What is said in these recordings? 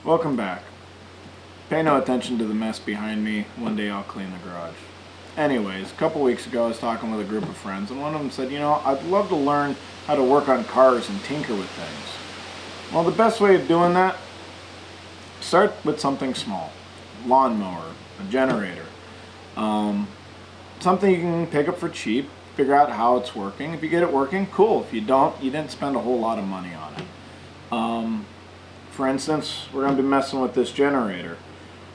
Welcome back. Pay no attention to the mess behind me. One day I'll clean the garage. Anyways, a couple weeks ago I was talking with a group of friends and one of them said, I'd love to learn how to work on cars and tinker with things. Well, the best way of doing that, start with something small. Lawnmower, a generator. Something you can pick up for cheap, figure out how it's working. If you get it working, cool. If you don't, you didn't spend a whole lot of money on it. For instance, we're going to be messing with this generator.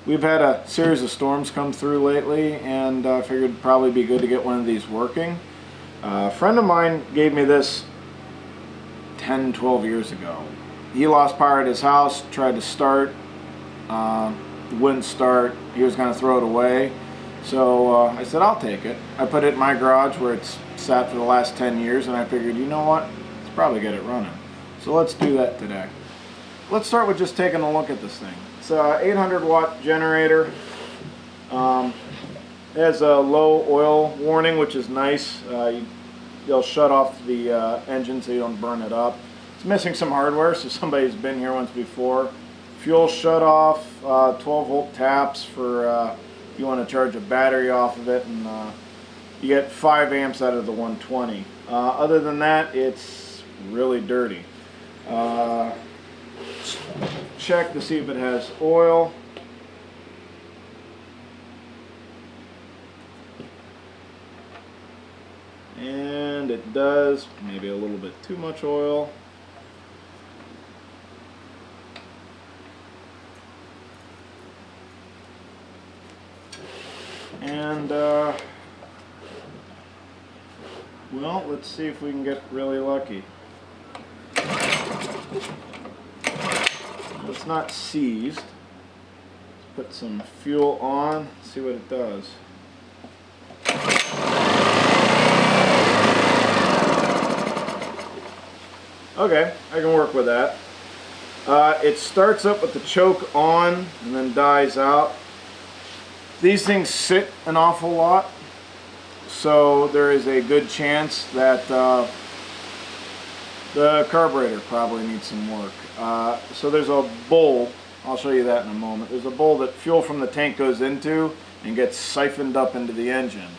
We've had a series of storms come through lately, and I figured it'd probably be good to get one of these working. A friend of mine gave me this 10, 12 years ago. He lost power at his house, tried to start, wouldn't start. He was going to throw it away. So I said, I'll take it. I put it in my garage where it's sat for the last 10 years, and I figured, you know what? Let's probably get it running. So let's do that today. Let's start with just taking a look at this thing. It's an 800 watt generator. It has a low oil warning, which is nice. They'll shut off the engine so you don't burn it up. It's missing some hardware, so somebody's been here once before. Fuel shut off, 12 volt taps for if you want to charge a battery off of it, and you get 5 amps out of the 120. Other than that, it's really dirty. Check to see if it has oil. And it does, maybe a little bit too much oil. And well, let's see if we can get really lucky. It's not seized. Let's put some fuel on, see what it does. Okay, I can work with that. It starts up with the choke on and then dies out. These things sit an awful lot, so there is a good chance that the carburetor probably needs some work. So there's a bowl, I'll show you that in a moment. There's a bowl that fuel from the tank goes into and gets siphoned up into the engine.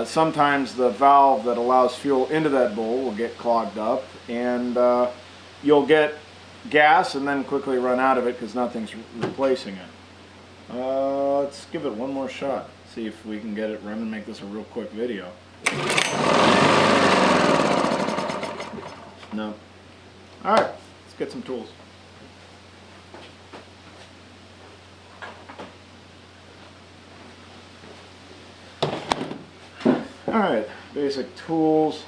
Sometimes the valve that allows fuel into that bowl will get clogged up, and you'll get gas and then quickly run out of it because nothing's replacing it. Let's give it one more shot, see if we can get it running and make this a real quick video. No. Alright, let's get some tools. Alright, basic tools.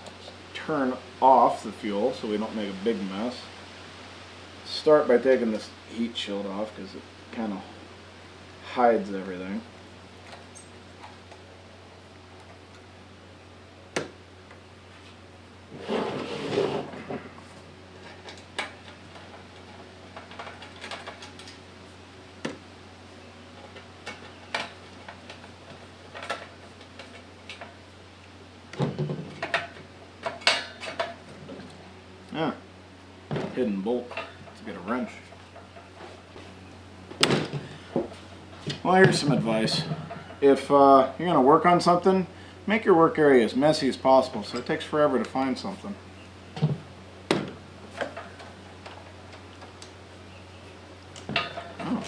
Turn off the fuel so we don't make a big mess. Start by taking this heat shield off because it kind of hides everything. Ah, hidden bolt. Let's get a wrench. Well, here's some advice. If you're going to work on something, make your work area as messy as possible so it takes forever to find something. Oh,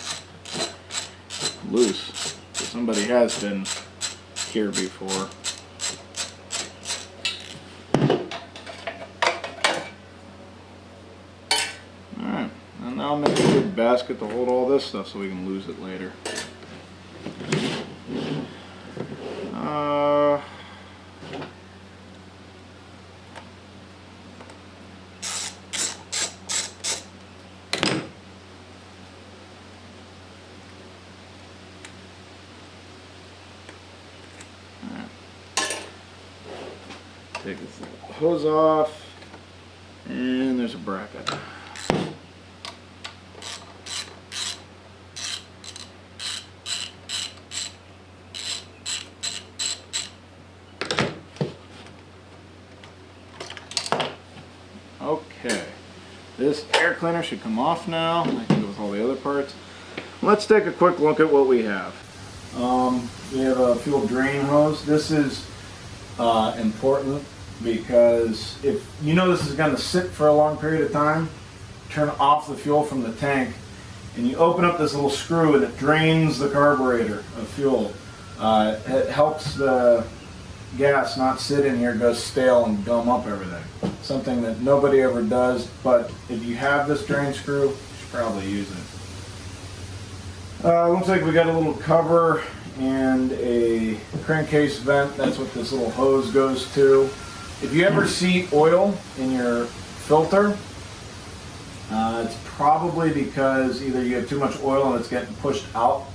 loose. So somebody has been here before. Alright, and now I'll make a good basket to hold all this stuff so we can lose it later. Take this hose off, and there's a bracket. Okay, this air cleaner should come off now. I can go with all the other parts. Let's take a quick look at what we have. We have a fuel drain hose. This is important because if you know this is going to sit for a long period of time, turn off the fuel from the tank and you open up this little screw and it drains the carburetor of fuel. It helps the gas not sit in here, go stale and gum up everything. Something that nobody ever does, but if you have this drain screw, you should probably use it. Looks like we got a little cover and a crankcase vent. That's what this little hose goes to. If you ever see oil in your filter, it's probably because either you have too much oil and it's getting pushed out,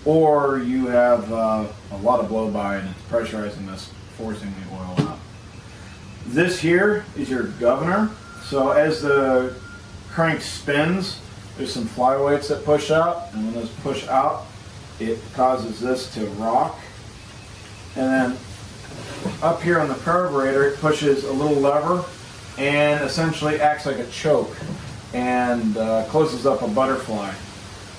or you have a lot of blow-by and it's pressurizing this, forcing the oil out. This here is your governor. So as the crank spins, there's some flyweights that push out, and when those push out, it causes this to rock. And then up here on the carburetor, it pushes a little lever and essentially acts like a choke and closes up a butterfly.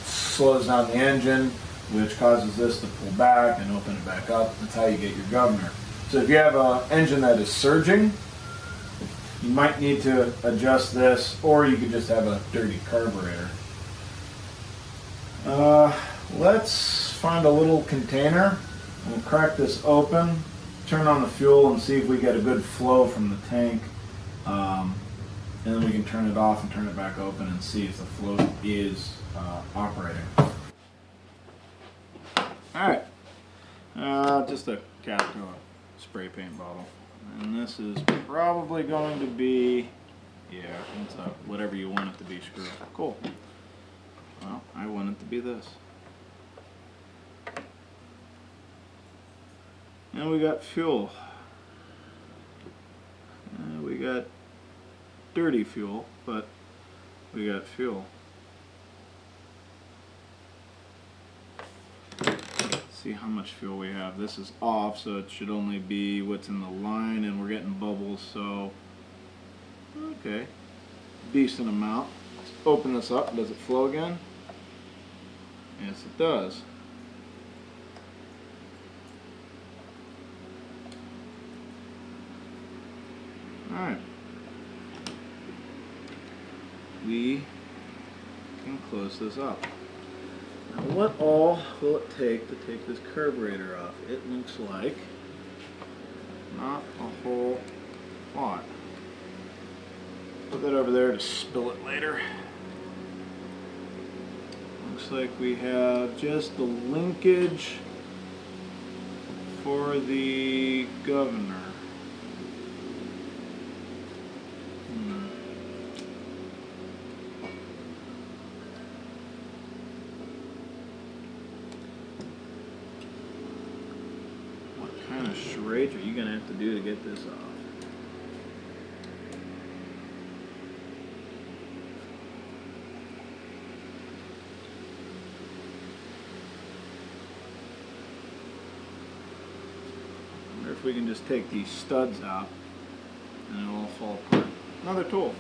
Slows down the engine, which causes this to pull back and open it back up. That's how you get your governor. So if you have an engine that is surging, you might need to adjust this, or you could just have a dirty carburetor. Let's find a little container. We'll crack this open, turn on the fuel, and see if we get a good flow from the tank. And then we can turn it off and turn it back open and see if the flow is operating. Alright, just a cap to a spray paint bottle. And this is probably going to be, yeah, it's a, whatever you want it to be screw. Cool. Well, I want it to be this. And we got fuel. We got dirty fuel, but we got fuel. See how much fuel we have. This is off, so it should only be what's in the line, and we're getting bubbles, so okay, decent amount. Let's open this up. Does it flow again? Yes, it does. Alright, we can close this up. Now, what all will it take to take this carburetor off? It looks like not a whole lot. Put that over there to spill it later. Looks like we have just the linkage for the governor. Charade are you going to have to do to get this off? I wonder if we can just take these studs out and it'll all fall apart. Another tool.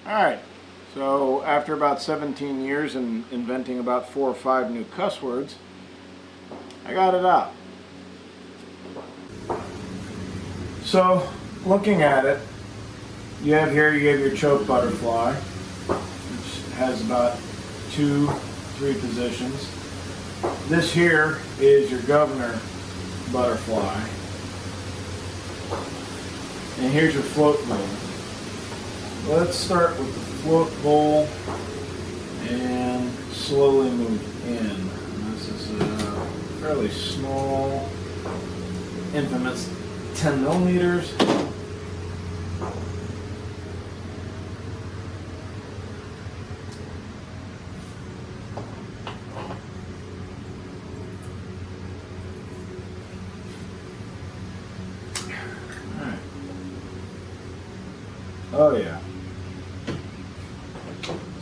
Alright, so after about 17 years and inventing about 4 or 5 new cuss words, I got it out. So, looking at it, you have your choke butterfly, which has about 2-3 positions. This here is your governor butterfly. And here's your float bowl. Let's start with the float bowl and slowly move in. This is a fairly small, infamous 10 millimeters. Oh yeah.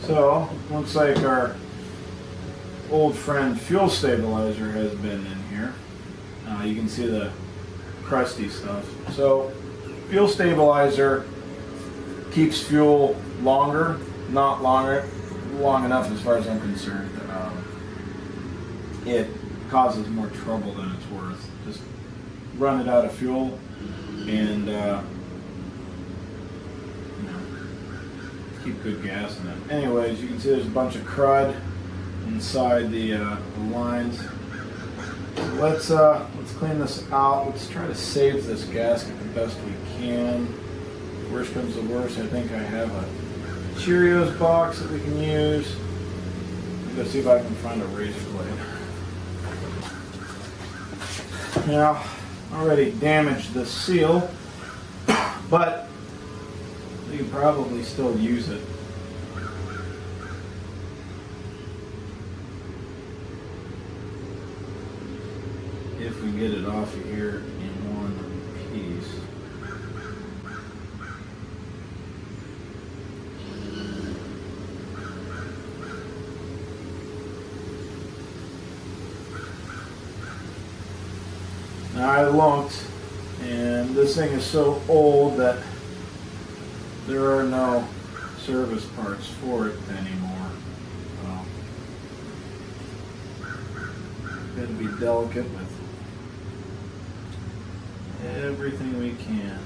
So, looks like our old friend fuel stabilizer has been in here. You can see the crusty stuff. So, fuel stabilizer keeps fuel longer, not long enough as far as I'm concerned. It causes more trouble than it's worth. Just run it out of fuel and keep good gas in it. Anyways, you can see there's a bunch of crud inside the lines. Let's clean this out. Let's try to save this gasket the best we can. Worst comes to worst, I think I have a Cheerios box that we can use. Let's see if I can find a razor blade. Now, already damaged the seal, but you can probably still use it. If we get it off of here in one piece. Now I looked, and this thing is so old that there are no service parts for it anymore. Got to be delicate with everything we can.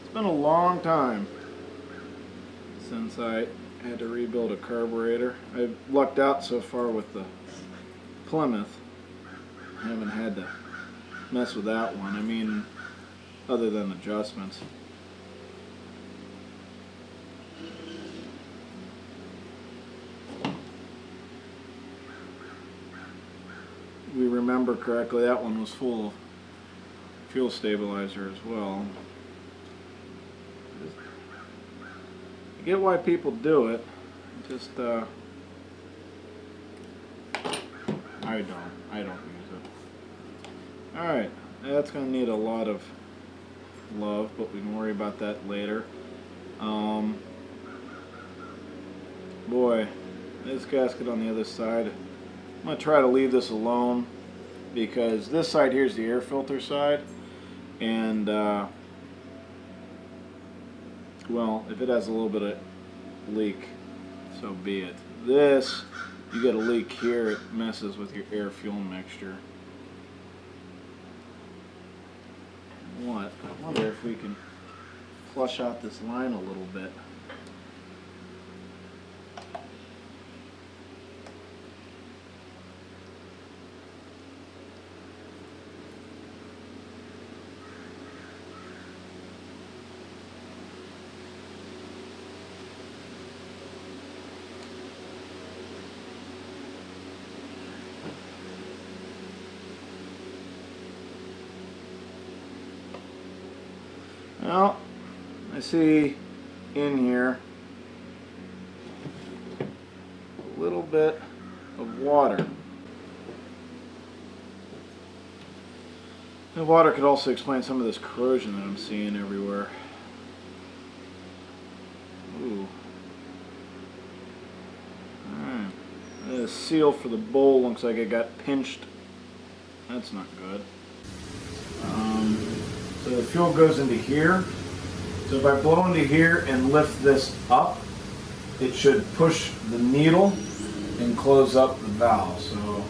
It's been a long time since I had to rebuild a carburetor. I've lucked out so far with the Plymouth. I haven't had to mess with that one. I mean, other than adjustments. If we remember correctly, that one was full of fuel stabilizer as well. I get why people do it, just I don't use it. Alright, that's going to need a lot of love, but we can worry about that later. Boy, this gasket on the other side, I'm going to try to leave this alone, because this side here is the air filter side, and well, if it has a little bit of leak, so be it. This, you get a leak here, it messes with your air fuel mixture. What? I wonder if we can flush out this line a little bit. Well, I see in here a little bit of water. The water could also explain some of this corrosion that I'm seeing everywhere. Ooh. Alright. The seal for the bowl looks like it got pinched. That's not good. So the fuel goes into here. So if I blow into here and lift this up, it should push the needle and close up the valve. So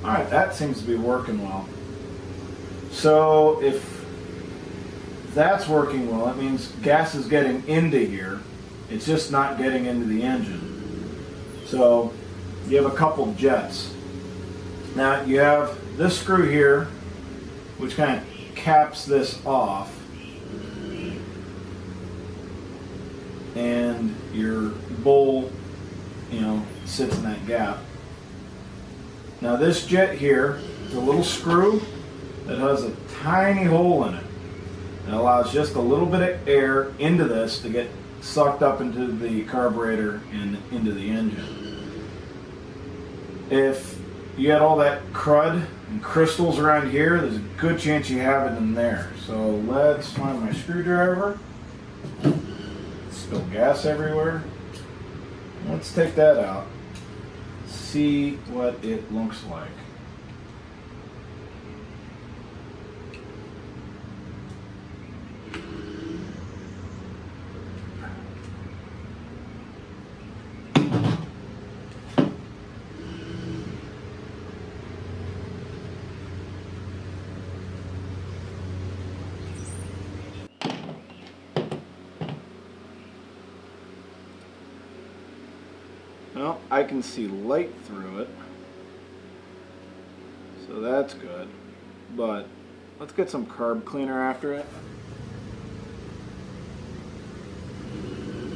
alright, that seems to be working well. So if that's working well, it means gas is getting into here. It's just not getting into the engine. So you have a couple jets. Now you have this screw here, which kind of caps this off, and your bowl, sits in that gap. Now this jet here is a little screw that has a tiny hole in it. It allows just a little bit of air into this to get sucked up into the carburetor and into the engine. If you had all that crud and crystals around here, there's a good chance you have it in there. So let's find my screwdriver. Spill gas everywhere. Let's take that out. See what it looks like. Well, I can see light through it, so that's good, but let's get some carb cleaner after it.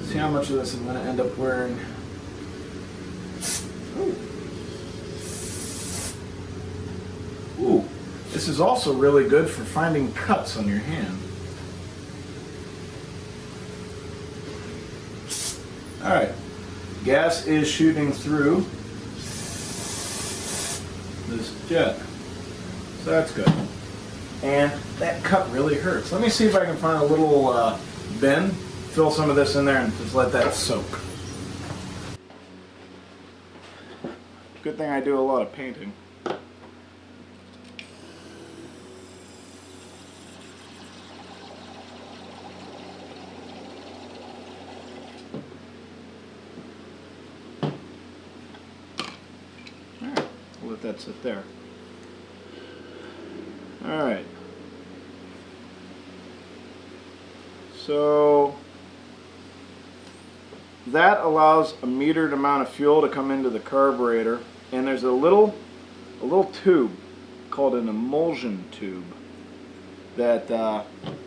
See how much of this I'm going to end up wearing. Ooh. Ooh, this is also really good for finding cuts on your hand. All right. Gas is shooting through this jet, so that's good. And that cut really hurts. Let me see if I can find a little bin, fill some of this in there, and just let that soak. Good thing I do a lot of painting. Let that sit there. Alright. So that allows a metered amount of fuel to come into the carburetor, and there's a little tube called an emulsion tube that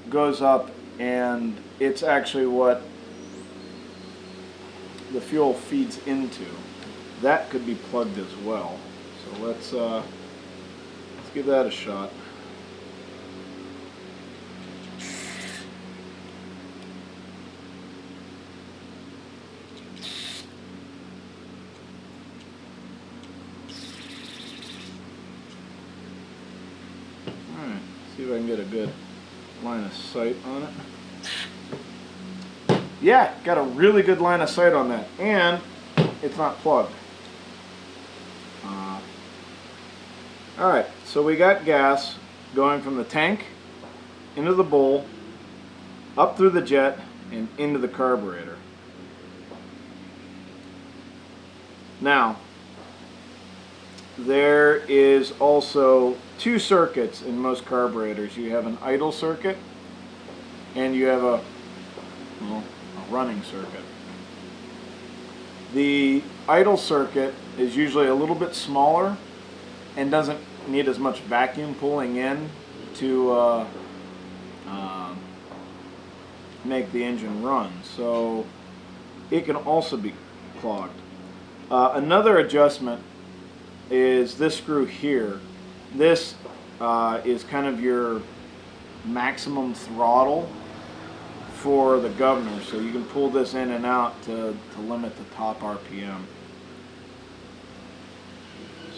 goes up, and it's actually what the fuel feeds into. That could be plugged as well. So let's give that a shot. Alright, see if I can get a good line of sight on it. Yeah, got a really good line of sight on that, and it's not plugged. Alright, so we got gas going from the tank into the bowl, up through the jet, and into the carburetor. Now, there is also two circuits in most carburetors. You have an idle circuit, and you have a running circuit. The idle circuit is usually a little bit smaller and doesn't need as much vacuum pulling in to make the engine run, so it can also be clogged. Another adjustment is this screw here. This is kind of your maximum throttle for the governor, so you can pull this in and out to limit the top RPM.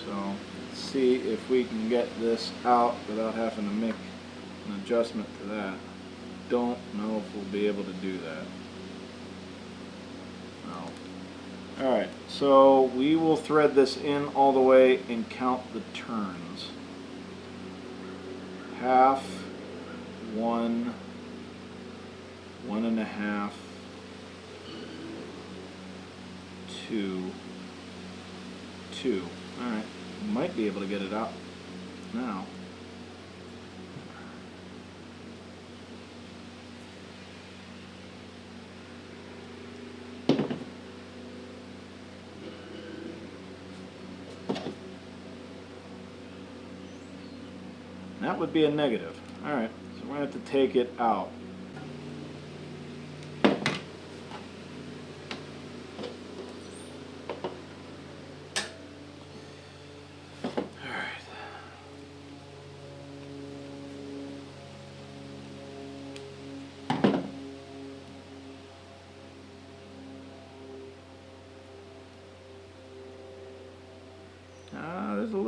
So let's see if we can get this out without having to make an adjustment to that. Don't know if we'll be able to do that. No. Alright, so we will thread this in all the way and count the turns. Half, 1, 1.5, 2, 2. Alright, might be able to get it out now. That would be a negative. Alright, so we're going to have to take it out. Alright.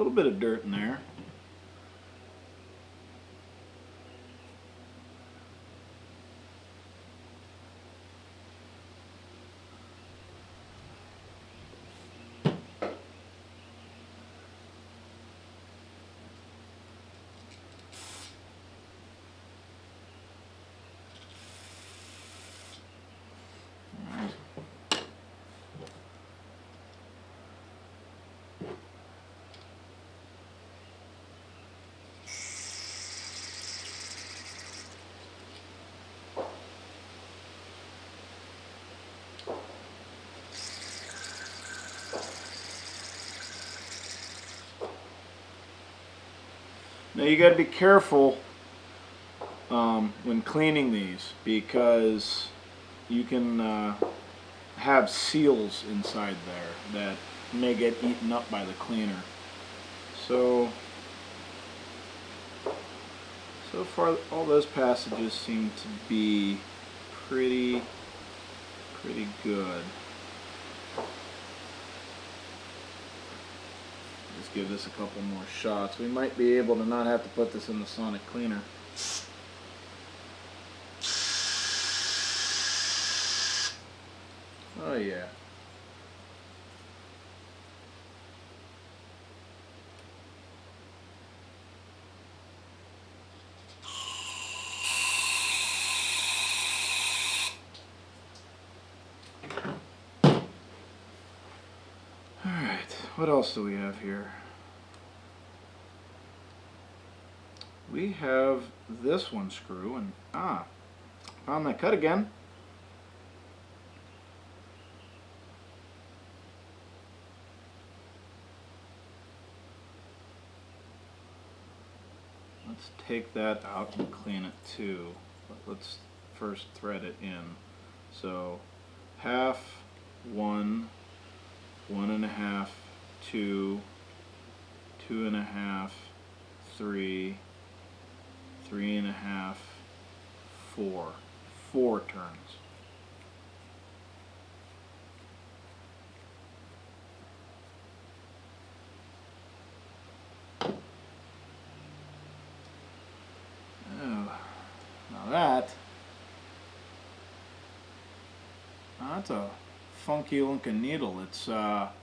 little bit of dirt in there. Now you got to be careful when cleaning these, because you can have seals inside there that may get eaten up by the cleaner. So far all those passages seem to be pretty good. Just give this a couple more shots. We might be able to not have to put this in the sonic cleaner. Oh yeah. Alright, what else do we have here? We have this one screw, and found that cut again. Let's take that out and clean it too. But let's first thread it in. So 1/2, 1, 1.5, 2, 2.5, 3, 3.5, 4. 4 turns. That's a funky looking needle. It's off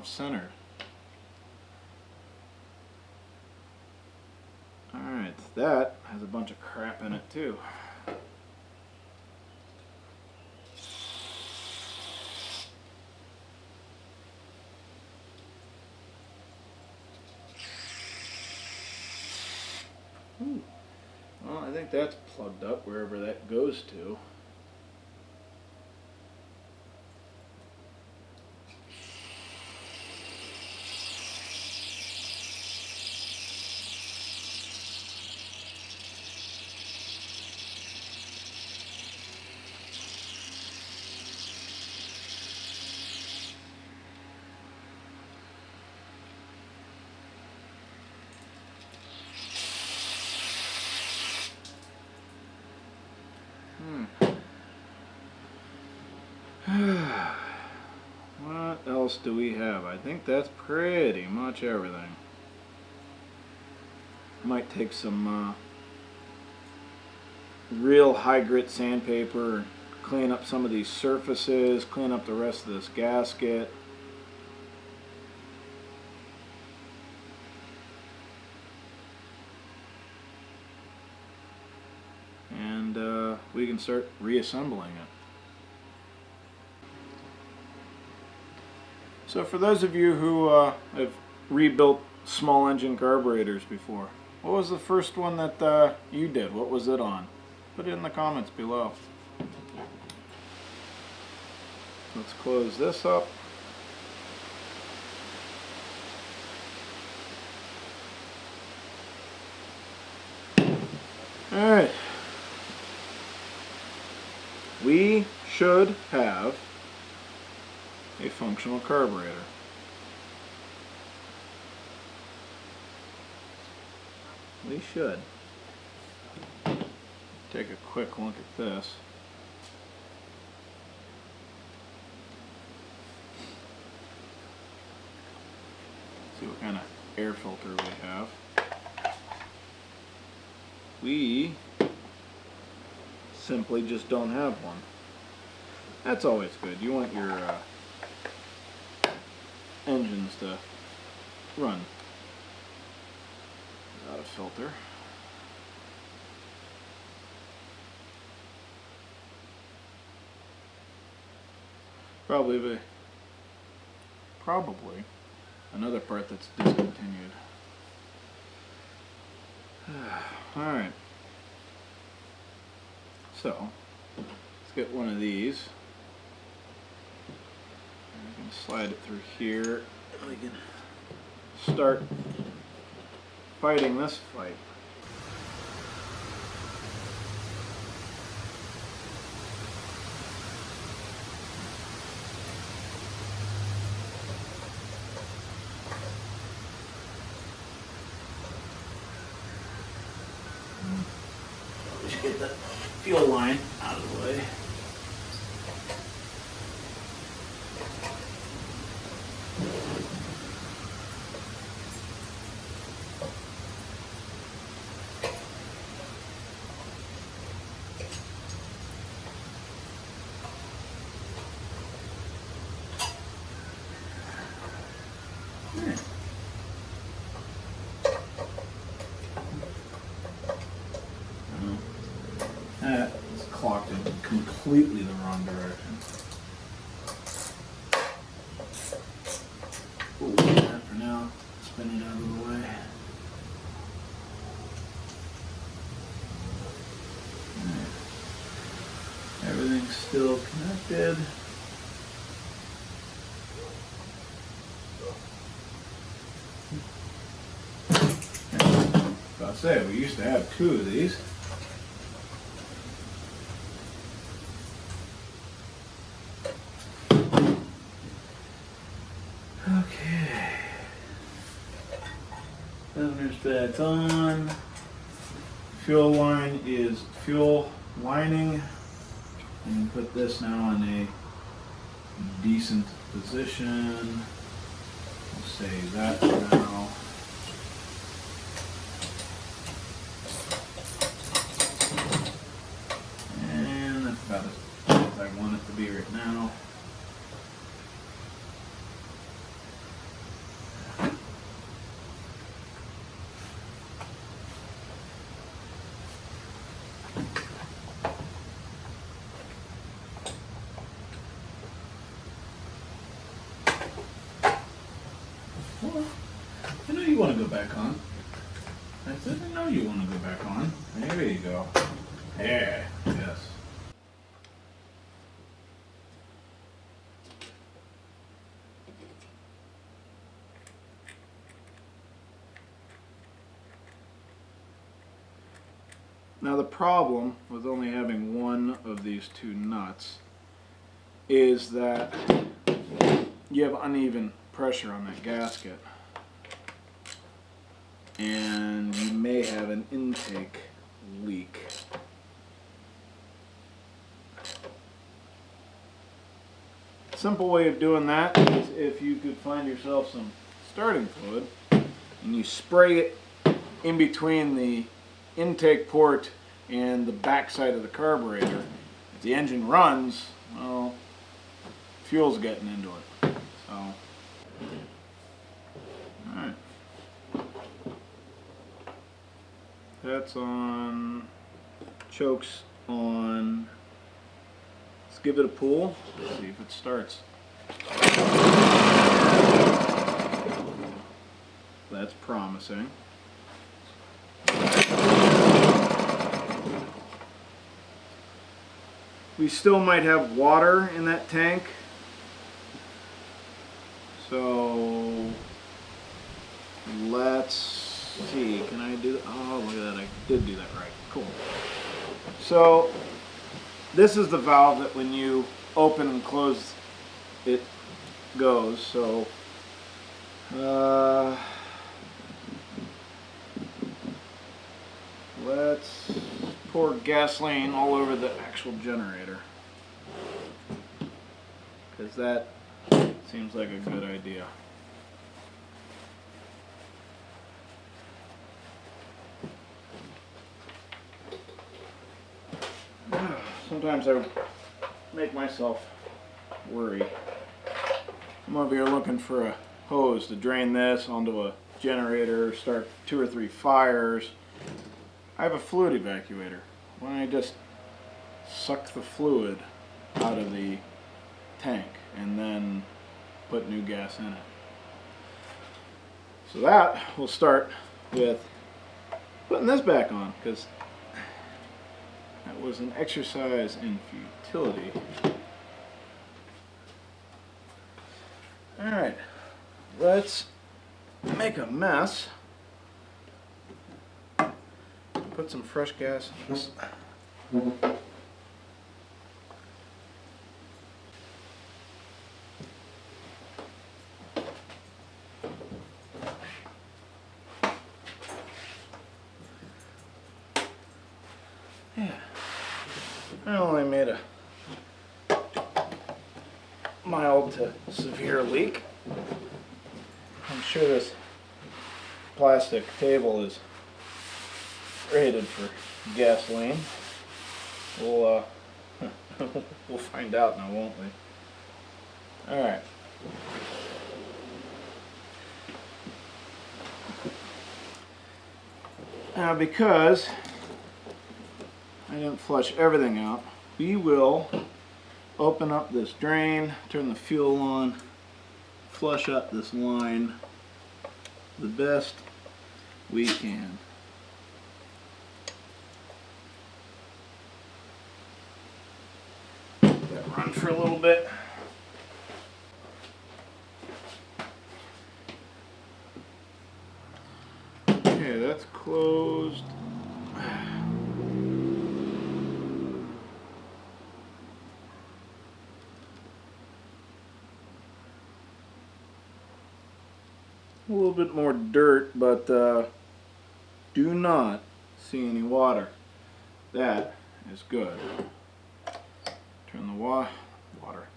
center. Alright, that has a bunch of crap in it too. Well, I think that's plugged up wherever that goes to. What else do we have? I think that's pretty much everything. Might take some real high grit sandpaper, clean up some of these surfaces, clean up the rest of this gasket. And we can start reassembling it. So for those of you who have rebuilt small engine carburetors before, what was the first one that you did? What was it on? Put it in the comments below. Let's close this up. Alright. We should have a functional carburetor. We should. Take a quick look at this. See what kind of air filter we have. We simply just don't have one. That's always good. You want your engines to run without a filter. Probably another part that's discontinued. Alright. So, let's get one of these. We can slide it through here. We can start fighting this fight. We should get the fuel line out of the way. It's clocked in completely the wrong direction. We'll leave that for now. Spin it out of the way. Right. Everything's still connected. I'll say, we used to have two of these. Okay. Governor's back on. Fuel line is fuel lining. And put this now in a decent position. We'll save that for now. And that's about as I want it to be right now. Well, I know you want to go back on. I said I know you want to go back on. There you go. Yeah, yes. Now the problem with only having one of these two nuts is that you have uneven pressure on that gasket, and you may have an intake leak. Simple way of doing that is if you could find yourself some starting fluid and you spray it in between the intake port and the back side of the carburetor. If the engine runs, well, fuel's getting into it. So, alright. That's on. Choke's on. Let's give it a pull. See if it starts. That's promising. We still might have water in that tank. So let's see. Can I do that? Oh, look at that. I did do that right. Cool. So this is the valve that when you open and close it goes. So let's pour gasoline all over the actual generator, because that seems like a good idea. sometimes I make myself worry. I'm over here looking for a hose to drain this onto a generator, start 2 or 3 fires. I have a fluid evacuator. Why don't I just suck the fluid out of the tank and then put new gas in it? So that will start with putting this back on, because that was an exercise in futility. Alright, let's make a mess. Put some fresh gas in this. Yeah, I only made a mild to severe leak. I'm sure this plastic table is rated for gasoline. We'll we'll find out now, won't we? All right. Now, because I didn't flush everything out, we will open up this drain, turn the fuel on, flush up this line the best we can. Let that run for a little bit. Okay, that's closed. A little bit more dirt, but do not see any water. That is good. Turn the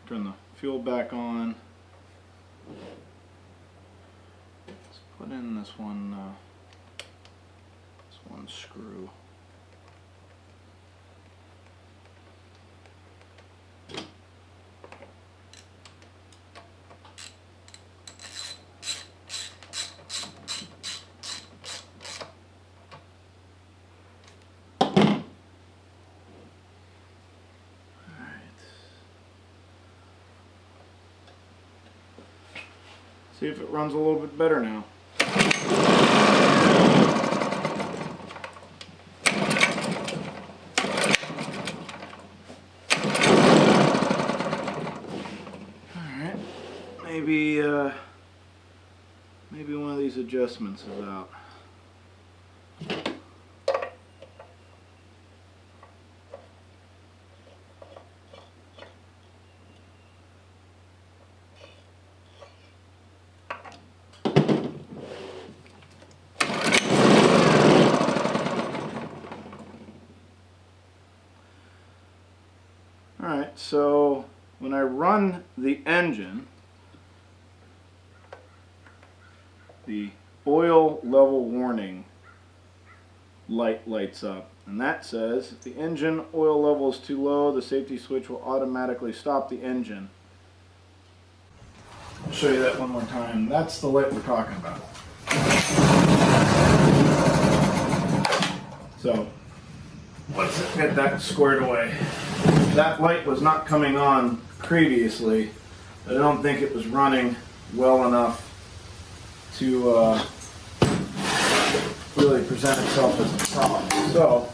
turn the fuel back on. Let's put in this one screw. See if it runs a little bit better now. Alright, maybe one of these adjustments is out. Alright, so when I run the engine, the oil level warning light lights up, and that says if the engine oil level is too low, the safety switch will automatically stop the engine. I'll show you that one more time. That's the light we're talking about. So let's get that squared away. That light was not coming on previously. I don't think it was running well enough to really present itself as a problem. So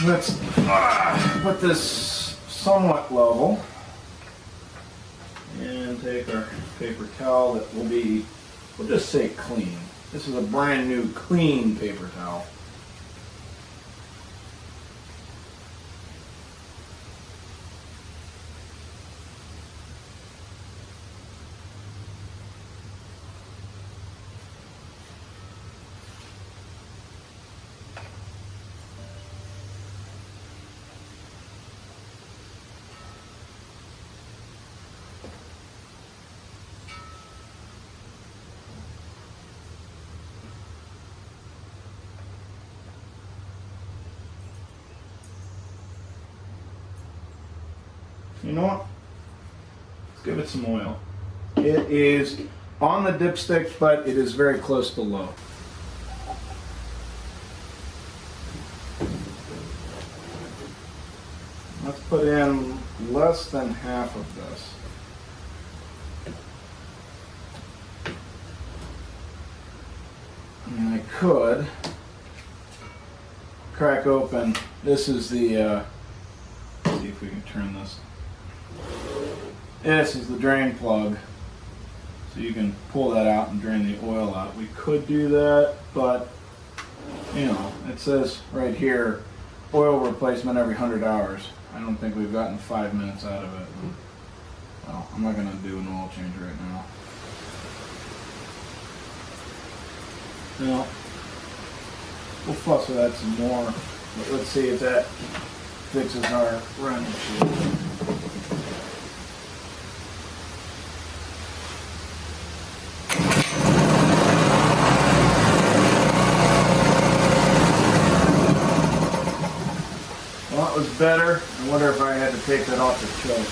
let's put this somewhat level and take our paper towel that will be, we'll just say clean. This is a brand new clean paper towel. You know what? Let's give it some oil. It is on the dipstick, but it is very close to low. Let's put in less than half of this. And I could crack open. This is the, let's see if we can turn this. This is the drain plug. So you can pull that out and drain the oil out. We could do that, but you know, it says right here, oil replacement every 100 hours. I don't think we've gotten 5 minutes out of it. Well, I'm not gonna do an oil change right now. No. We'll fuss with that some more, but let's see if that fixes our run issue. Well, that was better. I wonder if I had to take that off the choke.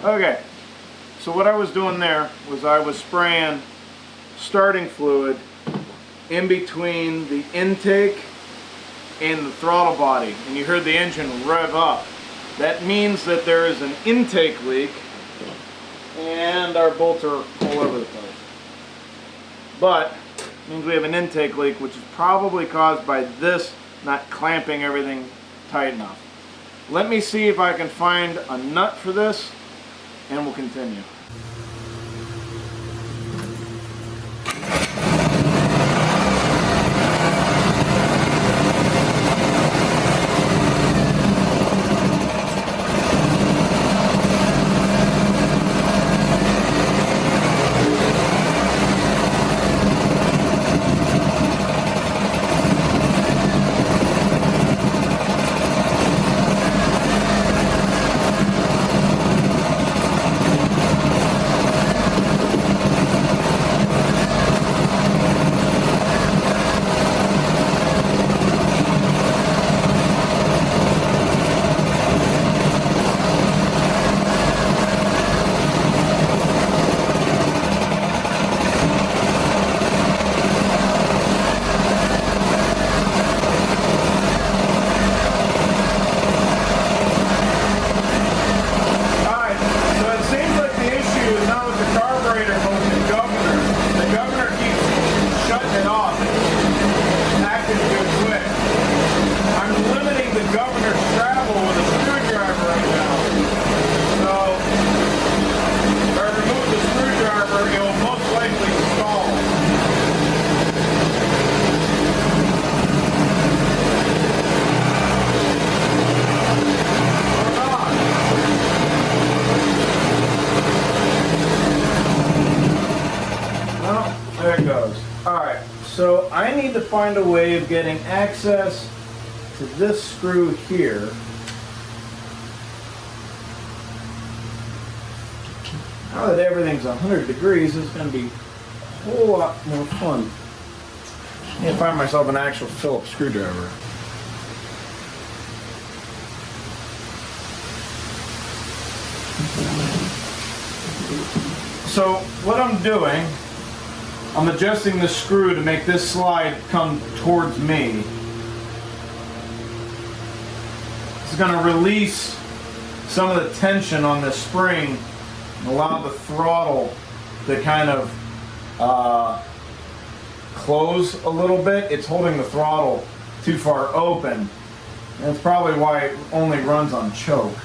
Okay, so what I was doing there was I was spraying starting fluid in between the intake and the throttle body, and you heard the engine rev up. That means that there is an intake leak, and our bolts are all over the place. But it means we have an intake leak, which is probably caused by this not clamping everything tight enough. Let me see if I can find a nut for this, and we'll continue. So I need to find a way of getting access to this screw here. Now that everything's 100 degrees, it's going to be a whole lot more fun. I need to find myself an actual Phillips screwdriver. So what I'm doing, I'm adjusting the screw to make this slide come towards me. It's going to release some of the tension on this spring and allow the throttle to kind of close a little bit. It's holding the throttle too far open, and that's probably why it only runs on choke.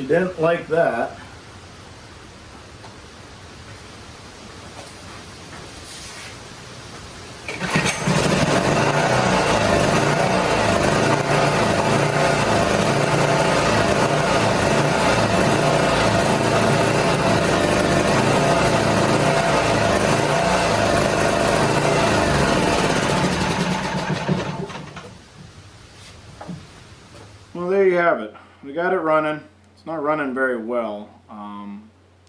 didn't like that. Well, there you have it. We got it running. It's not running very well.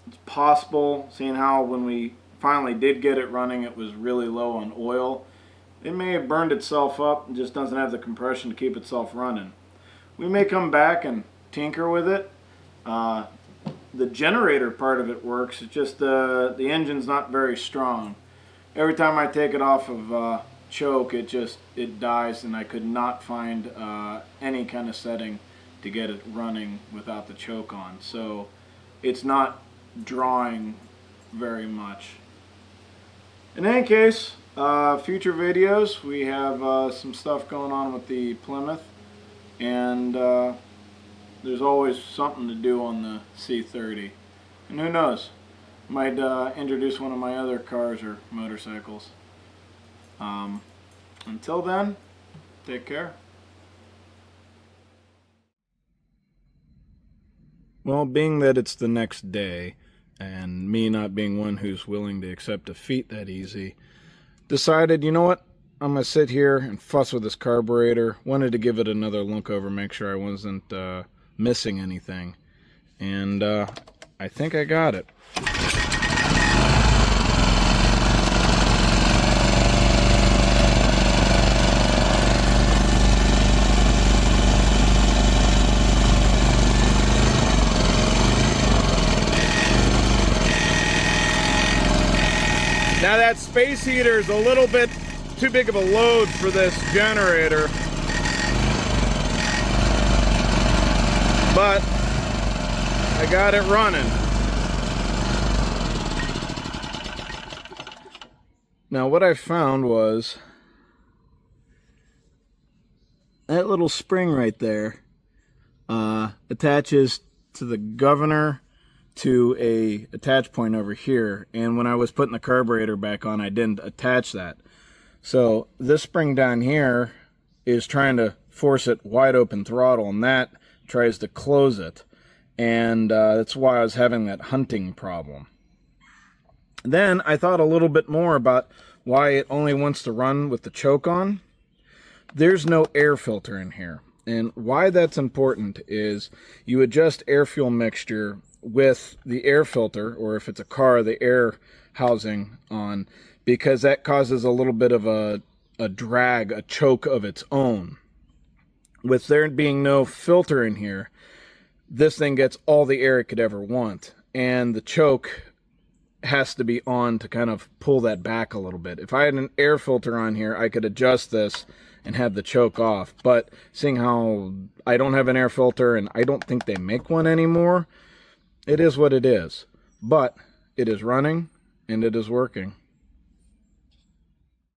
It's possible, seeing how when we finally did get it running, it was really low on oil. It may have burned itself up and just doesn't have the compression to keep itself running. We may come back and tinker with it. The generator part of it works. It's just the engine's not very strong. Every time I take it off of choke, it dies, and I could not find any kind of setting to get it running without the choke on. So it's not drawing very much. In any case, future videos, we have some stuff going on with the Plymouth, and there's always something to do on the C30. And who knows, might introduce one of my other cars or motorcycles. Until then, take care. Well, being that it's the next day, and me not being one who's willing to accept defeat that easy, decided, you know what, I'm going to sit here and fuss with this carburetor. Wanted to give it another look over, make sure I wasn't missing anything. And I think I got it. Now that space heater is a little bit too big of a load for this generator, but I got it running. Now what I found was that little spring right there attaches to the governor to a attach point over here, and when I was putting the carburetor back on, I didn't attach that. So this spring down here is trying to force it wide open throttle, and that tries to close it, and that's why I was having that hunting problem. Then I thought a little bit more about why it only wants to run with the choke on. There's no air filter in here, and why that's important is you adjust air fuel mixture with the air filter, or if it's a car, the air housing on, because that causes a little bit of a drag, a choke of its own. With there being no filter in here, this thing gets all the air it could ever want, and the choke has to be on to kind of pull that back a little bit. If I had an air filter on here, I could adjust this and have the choke off, but seeing how I don't have an air filter, and I don't think they make one anymore, it is what it is. But it is running, and it is working.